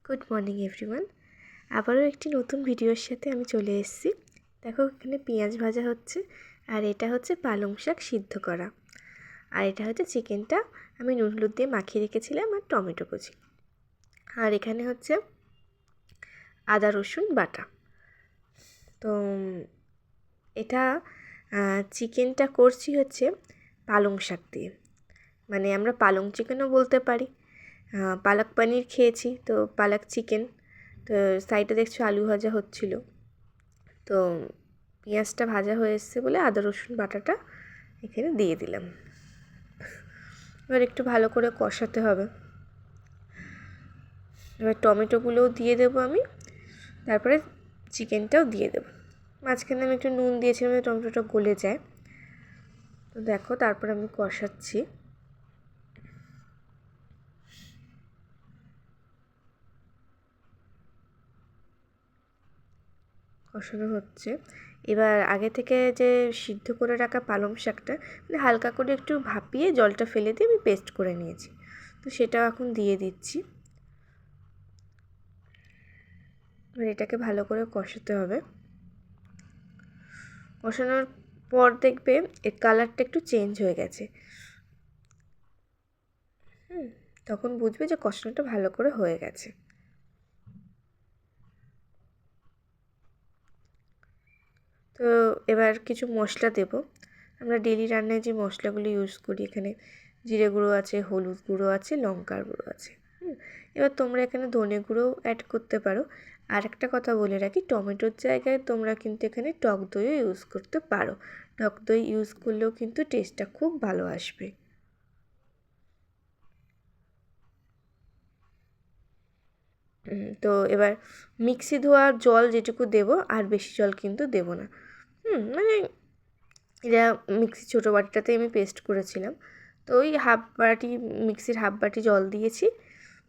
Good morning everyone. আবারও একটি নতুন ভিডিওর সাথে আমি চলে এসেছি। দেখো এখানে পেঁয়াজ ভাজা হচ্ছে, আর এটা হচ্ছে পালং শাক সিদ্ধ করা, আর এটা হচ্ছে চিকেনটা আমি নুন হলুদ দিয়ে মাখিয়ে রেখেছিলাম, আর টমেটো কুচি, আর এখানে হচ্ছে আদা রসুন বাটা। তো এটা চিকেনটা করছি হচ্ছে পালং শাক দিয়ে, মানে আমরা পালং চিকেনও বলতে পারি। পালক পনির খেয়েছি, তো পালক চিকেন। তো সাইডে দেখছো আলু ভাজা হচ্ছিল, তো পেঁয়াজটা ভাজা হয়ে এসছে বলে আদা রসুন বাটাটা এখানে দিয়ে দিলাম। এবার একটু ভালো করে কষাতে হবে। এবার টমেটোগুলোও দিয়ে দেবো আমি, তারপরে চিকেনটাও দিয়ে দেবো। মাঝখানে আমি একটু নুন দিয়েছিলাম, টমেটোটা গলে যায়। তো দেখো তারপর আমি কষাচ্ছি। কষানো হচ্ছে। এবার আগে থেকে যে সিদ্ধ করে রাখা পালং শাকটা মানে হালকা করে একটু ভাপিয়ে জলটা ফেলে দিয়ে আমি পেস্ট করে নিয়েছি, তো সেটাও এখন দিয়ে দিচ্ছি। এবার এটাকে ভালো করে কষাতে হবে। কষানোর পর দেখবে এর কালারটা একটু চেঞ্জ হয়ে গেছে, তখন বুঝবে যে কষানোটা ভালো করে হয়ে গেছে। তো এবার কিছু মশলা দেব। আমরা ডেলি রান্নায় যে মশলাগুলো ইউজ করি, এখানে জিরে গুঁড়ো আছে, হলুদ গুঁড়ো আছে, লঙ্কার গুঁড়ো আছে। এবার তোমরা এখানে ধনে গুঁড়োও অ্যাড করতে পারো। আর একটা কথা বলে রাখি, টমেটোর জায়গায় তোমরা কিন্তু এখানে টক দইও ইউজ করতে পারো। টক দই ইউজ করলেও কিন্তু টেস্টটা খুব ভালো আসবে। তো এবার মিক্সি ধোয়া জল যেটুকু দেব, আর বেশি জল কিন্তু দেব না। মানে এটা মিক্সি ছোটো বাটিটাতে আমি পেস্ট করেছিলাম, তো ওই হাফ বাটি, মিক্সির হাফ বাটি জল দিয়েছি।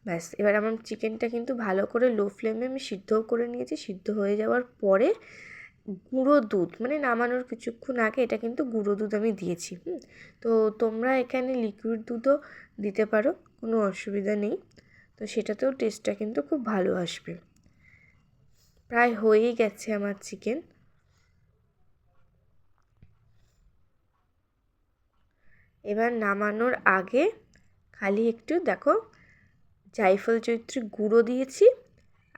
ব্যাস, এবার আমার চিকেনটা কিন্তু ভালো করে লো ফ্লেমে আমি সিদ্ধও করে নিয়েছি। সিদ্ধ হয়ে যাওয়ার পরে গুঁড়ো দুধ, মানে নামানোর কিছুক্ষণ আগে এটা কিন্তু গুঁড়ো দুধ আমি দিয়েছি। তো তোমরা এখানে লিকুইড দুধও দিতে পারো, কোনো অসুবিধা নেই। তো সেটাতেও টেস্টটা কিন্তু খুব ভালো আসবে। প্রায় হয়েই গেছে আমার চিকেন। এবার নামানোর আগে খালি একটু দেখো জায়ফল জয়িত্রী গুঁড়ো দিয়েছি,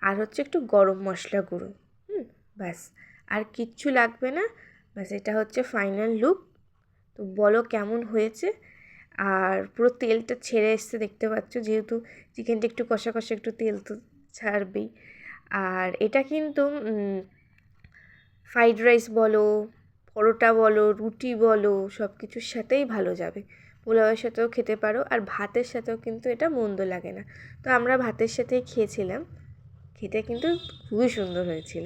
আর হচ্ছে একটু গরম মশলা গুঁড়ো। ব্যাস, আর কিচ্ছু লাগবে না। ব্যাস, এটা হচ্ছে ফাইনাল লুক। তো বলো কেমন হয়েছে। আর পুরো তেলটা ছেড়ে এসছে, দেখতে পাচ্ছ, যেহেতু চিকেনটা একটু কষা কষা, একটু তেল তো ছাড়বেই। আর এটা কিন্তু ফ্রাইড রাইস বলো, পরোটা বলো, রুটি বলো, সব কিছুর সাথেই ভালো যাবে। পোলাওয়ের সাথেও খেতে পারো, আর ভাতের সাথেও কিন্তু এটা মন্দ লাগে না। তো আমরা ভাতের সাথেই খেয়েছিলাম, খেতে কিন্তু খুবই সুন্দর হয়েছিল।